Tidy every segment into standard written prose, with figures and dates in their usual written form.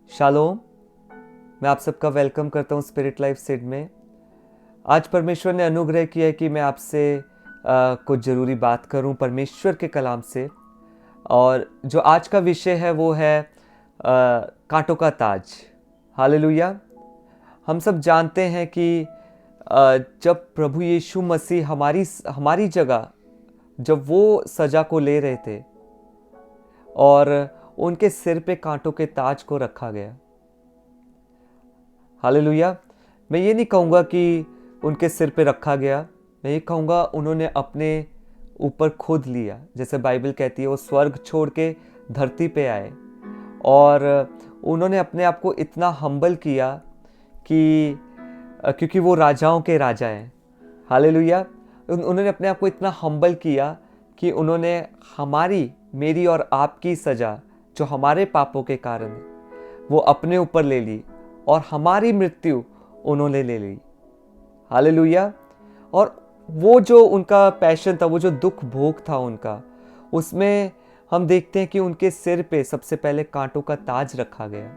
Shalom. मैं आप सबका वेलकम करता हूँ स्पिरिट लाइफ सिड में। आज परमेश्वर ने अनुग्रह किया है कि मैं आपसे कुछ ज़रूरी बात करूँ परमेश्वर के कलाम से। और जो आज का विषय है वो है कांटों का ताज। हालेलुया। हम सब जानते हैं कि जब प्रभु यीशु मसीह हमारी जगह जब वो सज़ा को ले रहे थे और उनके सिर पे कांटों के ताज को रखा गया। हालेलुया। मैं ये नहीं कहूँगा कि उनके सिर पे रखा गया, मैं ये कहूँगा उन्होंने अपने ऊपर खुद लिया। जैसे बाइबल कहती है वो स्वर्ग छोड़ के धरती पे आए और उन्होंने अपने आप को इतना हम्बल किया कि क्योंकि वो राजाओं के राजा हैं। हालेलुया। उन्होंने अपने आप को इतना हम्बल किया कि उन्होंने मेरी और आपकी सज़ा जो हमारे पापों के कारण है वो अपने ऊपर ले ली और हमारी मृत्यु उन्होंने ले ली। हालेलुया। और वो जो उनका पैशन था, वो जो दुख भोग था उनका, उसमें हम देखते हैं कि उनके सिर पे सबसे पहले कांटों का ताज रखा गया।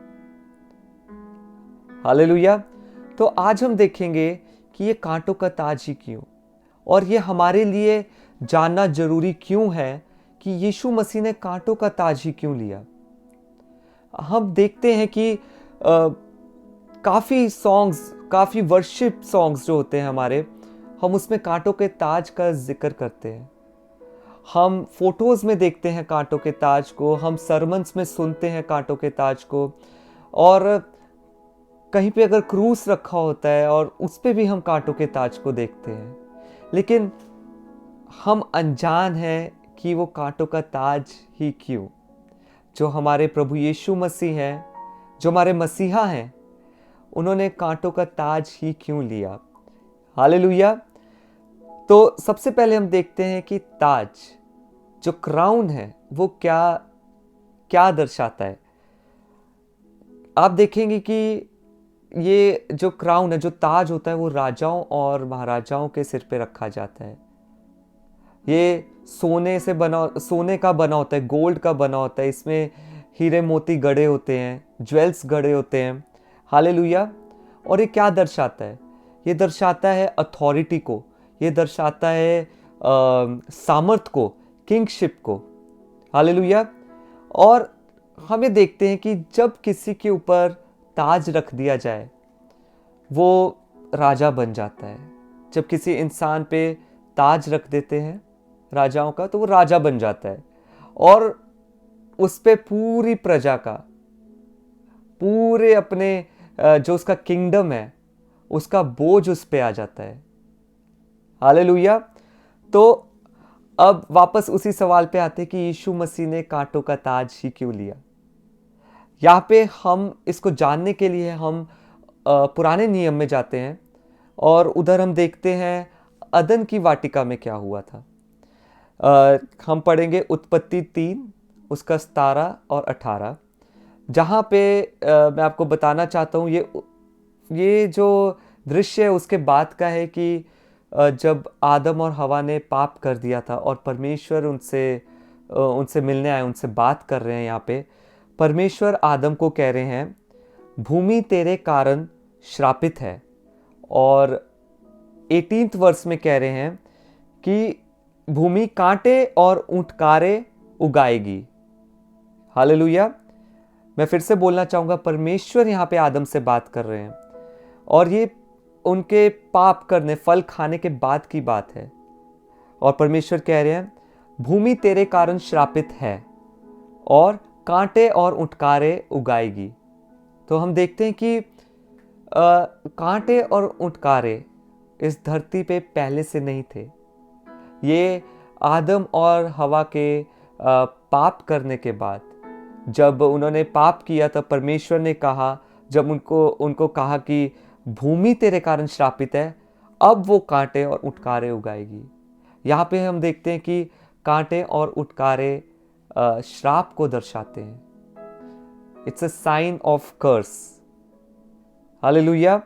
हालेलुया। तो आज हम देखेंगे कि ये कांटों का ताज ही क्यों, और ये हमारे लिए जानना जरूरी क्यों है कि यीशु मसीह ने कांटों का ताज ही क्यों लिया। हम देखते हैं कि काफ़ी वर्शिप सॉन्ग्स जो होते हैं हमारे, हम उसमें कांटों के ताज का जिक्र करते हैं। हम फोटोज़ में देखते हैं कांटों के ताज को, हम सरमन्स में सुनते हैं कांटों के ताज को, और कहीं पे अगर क्रूस रखा होता है और उस पे भी हम कांटों के ताज को देखते हैं। लेकिन हम अनजान हैं कि वो कांटों का ताज ही क्यों। जो हमारे प्रभु यीशु मसीह हैं, जो हमारे मसीहा हैं, उन्होंने कांटों का ताज ही क्यों लिया। हालेलुया। तो सबसे पहले हम देखते हैं कि ताज, जो क्राउन है, वो क्या क्या दर्शाता है। आप देखेंगे कि ये जो क्राउन है, जो ताज होता है, वो राजाओं और महाराजाओं के सिर पे रखा जाता है। ये सोने का बना होता है, गोल्ड का बना होता है। इसमें हीरे मोती गड़े होते हैं, ज्वेल्स गड़े होते हैं। हालेलुया। और ये क्या दर्शाता है? ये दर्शाता है अथॉरिटी को, ये दर्शाता है सामर्थ को, किंगशिप को। हालेलुया। और हम ये देखते हैं कि जब किसी के ऊपर ताज रख दिया जाए वो राजा बन जाता है। जब किसी इंसान पे ताज रख देते हैं राजाओं का, तो वो राजा बन जाता है और उस पे पूरी प्रजा का, पूरे अपने जो उसका किंगडम है, उसका बोझ उस पे आ जाता है। हालेलुया। तो अब वापस उसी सवाल पे आते हैं कि यीशु मसीह ने कांटों का ताज ही क्यों लिया। यहाँ पे हम इसको जानने के लिए हम पुराने नियम में जाते हैं और उधर हम देखते हैं अदन की वाटिका में क्या हुआ था। हम पढ़ेंगे उत्पत्ति 3 उसका 17 और 18, जहाँ पे मैं आपको बताना चाहता हूँ ये जो दृश्य है उसके बाद का है कि जब आदम और हवा ने पाप कर दिया था और परमेश्वर उनसे मिलने आए, उनसे बात कर रहे हैं। यहाँ पे परमेश्वर आदम को कह रहे हैं, भूमि तेरे कारण श्रापित है। और 18th वर्ष में कह रहे हैं कि भूमि कांटे और ऊंटकारे उगाएगी। हालेलुया। मैं फिर से बोलना चाहूँगा, परमेश्वर यहाँ पे आदम से बात कर रहे हैं और ये उनके पाप करने, फल खाने के बाद की बात है। और परमेश्वर कह रहे हैं, भूमि तेरे कारण श्रापित है और कांटे और ऊंटकारे उगाएगी। तो हम देखते हैं कि कांटे और ऊंटकारे इस धरती पे पहले से नहीं थे। ये आदम और हवा के पाप करने के बाद, जब उन्होंने पाप किया तब परमेश्वर ने कहा, जब उनको कहा कि भूमि तेरे कारण श्रापित है, अब वो कांटे और ऊंटकारे उगाएगी। यहाँ पे हम देखते हैं कि कांटे और ऊंटकारे श्राप को दर्शाते हैं। It's a sign of curse. Hallelujah.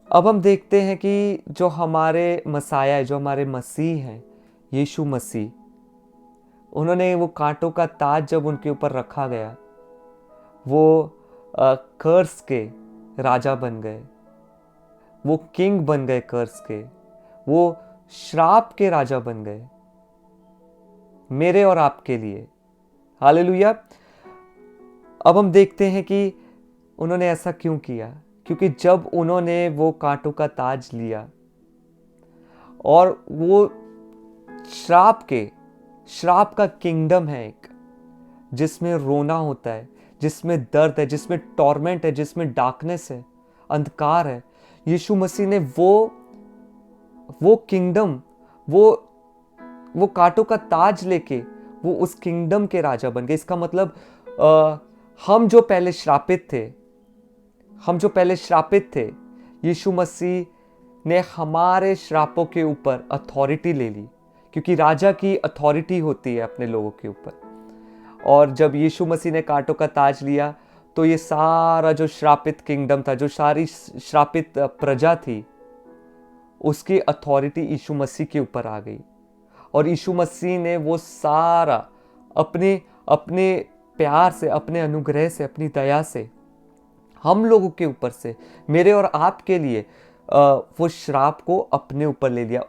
अब हम देखते हैं कि जो हमारे मसाया है, जो हमारे मसीह हैं, यीशु मसीह, उन्होंने वो कांटों का ताज जब उनके ऊपर रखा गया, वो कर्स के राजा बन गए, वो किंग बन गए कर्स के, वो श्राप के राजा बन गए मेरे और आपके लिए। हालेलुया। अब हम देखते हैं कि उन्होंने ऐसा क्यों किया, क्योंकि जब उन्होंने वो कांटों का ताज लिया और वो श्राप का किंगडम है एक, जिसमें रोना होता है, जिसमें दर्द है, जिसमें टॉर्मेंट है, जिसमें डार्कनेस है, अंधकार है। यीशु मसीह ने वो किंगडम, वो कांटों का ताज लेके वो उस किंगडम के राजा बन गए। इसका मतलब हम जो पहले श्रापित थे, यीशु मसीह ने हमारे श्रापों के ऊपर अथॉरिटी ले ली, क्योंकि राजा की अथॉरिटी होती है अपने लोगों के ऊपर। और जब यीशु मसीह ने कांटों का ताज लिया तो ये सारा जो श्रापित किंगडम था, जो सारी श्रापित प्रजा थी, उसकी अथॉरिटी यीशु मसीह के ऊपर आ गई। और यीशु मसीह ने वो सारा अपने प्यार से, अपने अनुग्रह से, अपनी दया से हम लोगों के ऊपर से, मेरे और आपके लिए वो श्राप को अपने ऊपर ले लिया,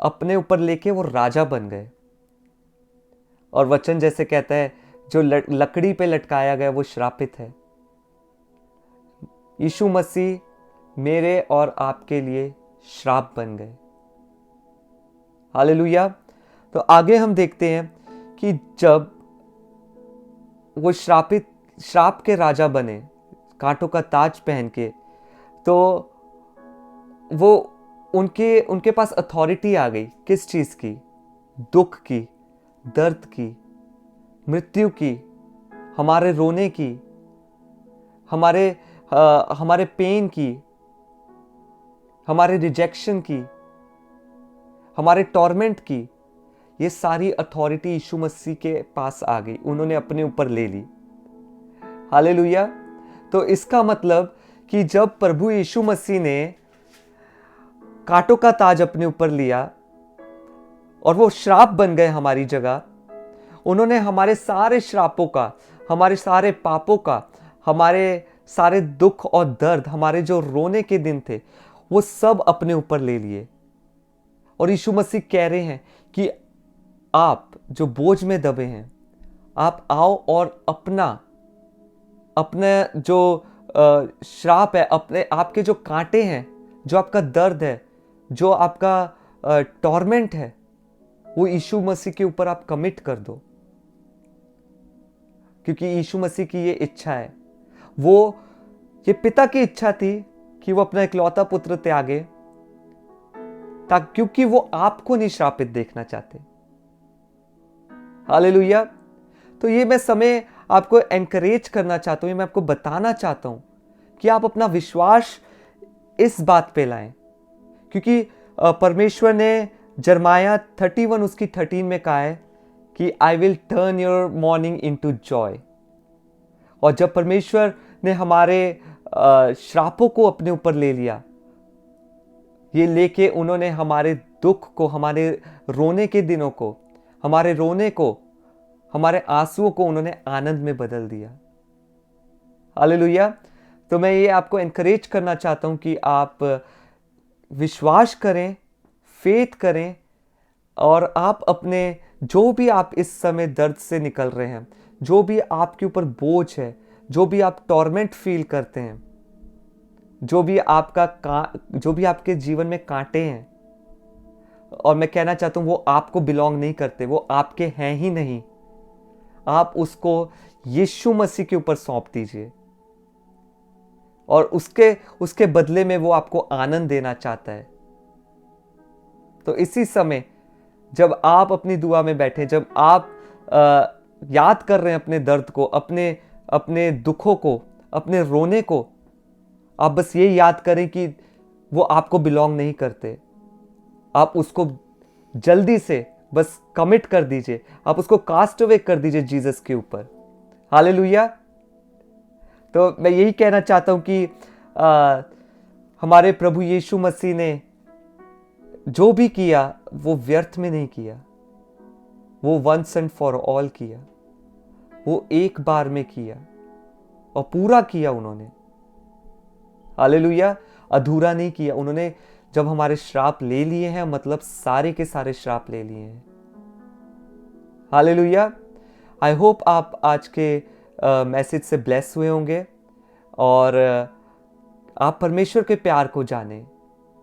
अपने ऊपर लेके वो राजा बन गए। और वचन जैसे कहता है, जो लकड़ी पे लटकाया गया वो श्रापित है। यीशु मसीह मेरे और आपके लिए श्राप बन गए। हालेलुया। तो आगे हम देखते हैं कि जब वो श्राप के राजा बने, कांटों का ताज पहन के, तो वो उनके पास अथॉरिटी आ गई। किस चीज की? दुख की, दर्द की, मृत्यु की, हमारे रोने की, हमारे पेन की, हमारे रिजेक्शन की, हमारे टॉर्मेंट की। ये सारी अथॉरिटी यीशु मसीह के पास आ गई, उन्होंने अपने ऊपर ले ली। हालेलुया। तो इसका मतलब कि जब प्रभु यीशु मसीह ने कांटों का ताज अपने ऊपर लिया और वो श्राप बन गए हमारी जगह, उन्होंने हमारे सारे श्रापों का, हमारे सारे पापों का, हमारे सारे दुख और दर्द, हमारे जो रोने के दिन थे, वो सब अपने ऊपर ले लिए। और यीशु मसीह कह रहे हैं कि आप जो बोझ में दबे हैं, आप आओ और अपने जो श्राप है, आपके जो कांटे हैं, जो आपका दर्द है, जो आपका टॉर्मेंट है, वो यीशु मसीह के ऊपर आप कमिट कर दो। क्योंकि यीशु मसीह की ये इच्छा है, ये पिता की इच्छा थी कि वो अपना इकलौता पुत्र त्यागे, क्योंकि वो आपको नहीं श्रापित देखना चाहते। हालेलुया। तो ये मैं समय आपको एनकरेज करना चाहता हूं, मैं आपको बताना चाहता हूं कि आप अपना विश्वास इस बात पे लाएं, क्योंकि परमेश्वर ने जरमाया 31 उसकी 13 में कहा है कि I will turn your morning into Joy. और जब परमेश्वर ने हमारे श्रापों को अपने ऊपर ले लिया, ये लेके उन्होंने हमारे दुख को, हमारे रोने के दिनों को, हमारे रोने को, हमारे आंसुओं को उन्होंने आनंद में बदल दिया। हालेलुया। तो मैं ये आपको एनकरेज करना चाहता हूं कि आप विश्वास करें, फेथ करें, और आप अपने जो भी आप इस समय दर्द से निकल रहे हैं, जो भी आपके ऊपर बोझ है, जो भी आप टॉर्मेंट फील करते हैं, जो भी आपके जीवन में कांटे हैं, और मैं कहना चाहता हूं वो आपको बिलोंग नहीं करते, वो आपके हैं ही नहीं। आप उसको यीशु मसीह के ऊपर सौंप दीजिए, और उसके बदले में वो आपको आनंद देना चाहता है। तो इसी समय जब आप अपनी दुआ में बैठे, जब आप याद कर रहे हैं अपने दर्द को, अपने दुखों को, अपने रोने को, आप बस ये याद करें कि वो आपको बिलोंग नहीं करते। आप उसको जल्दी से बस कमिट कर दीजिए, आप उसको कास्ट अवे कर दीजिए जीसस के ऊपर। हालेलुया। तो मैं यही कहना चाहता हूं कि हमारे प्रभु यीशु मसीह ने जो भी किया वो व्यर्थ में नहीं किया, वो वंस एंड फॉर ऑल किया, वो एक बार में किया। और पूरा किया उन्होंने। हालेलुया। अधूरा नहीं किया उन्होंने। जब हमारे श्राप ले लिए हैं, मतलब सारे के सारे श्राप ले लिए हैं। हालेलुया। आई होप आप आज के मैसेज से ब्लेस हुए होंगे और आप परमेश्वर के प्यार को जाने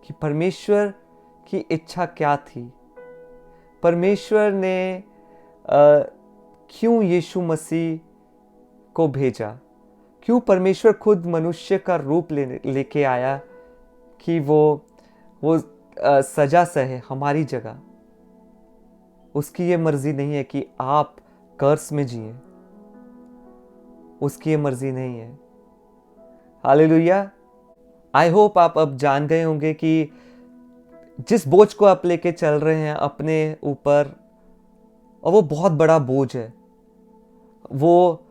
कि परमेश्वर की इच्छा क्या थी। परमेश्वर ने क्यों यीशु मसीह को भेजा, क्यों परमेश्वर खुद मनुष्य का रूप लेके आया कि वो सजा सहे हमारी जगह। उसकी ये मर्जी नहीं है कि आप कर्स में जिए, उसकी ये मर्जी नहीं है। हालेलुया। आई होप आप अब जान गए होंगे कि जिस बोझ को आप लेके चल रहे हैं अपने ऊपर, और वो बहुत बड़ा बोझ है, वो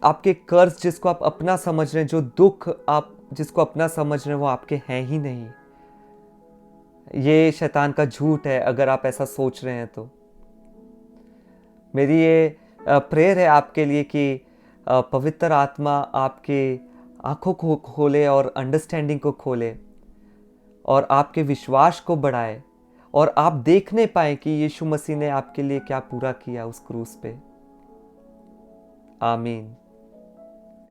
आपके कर्ज जिसको आप अपना समझ रहे हैं, जो दुख आप जिसको अपना समझ रहे हैं, वो आपके हैं ही नहीं। ये शैतान का झूठ है अगर आप ऐसा सोच रहे हैं तो। मेरी ये प्रेयर है आपके लिए कि पवित्र आत्मा आपके आंखों को खोले और अंडरस्टैंडिंग को खोले और आपके विश्वास को बढ़ाए और आप देखने पाए कि यीशु मसीह ने आपके लिए क्या पूरा किया उस क्रूस पे। आमीन।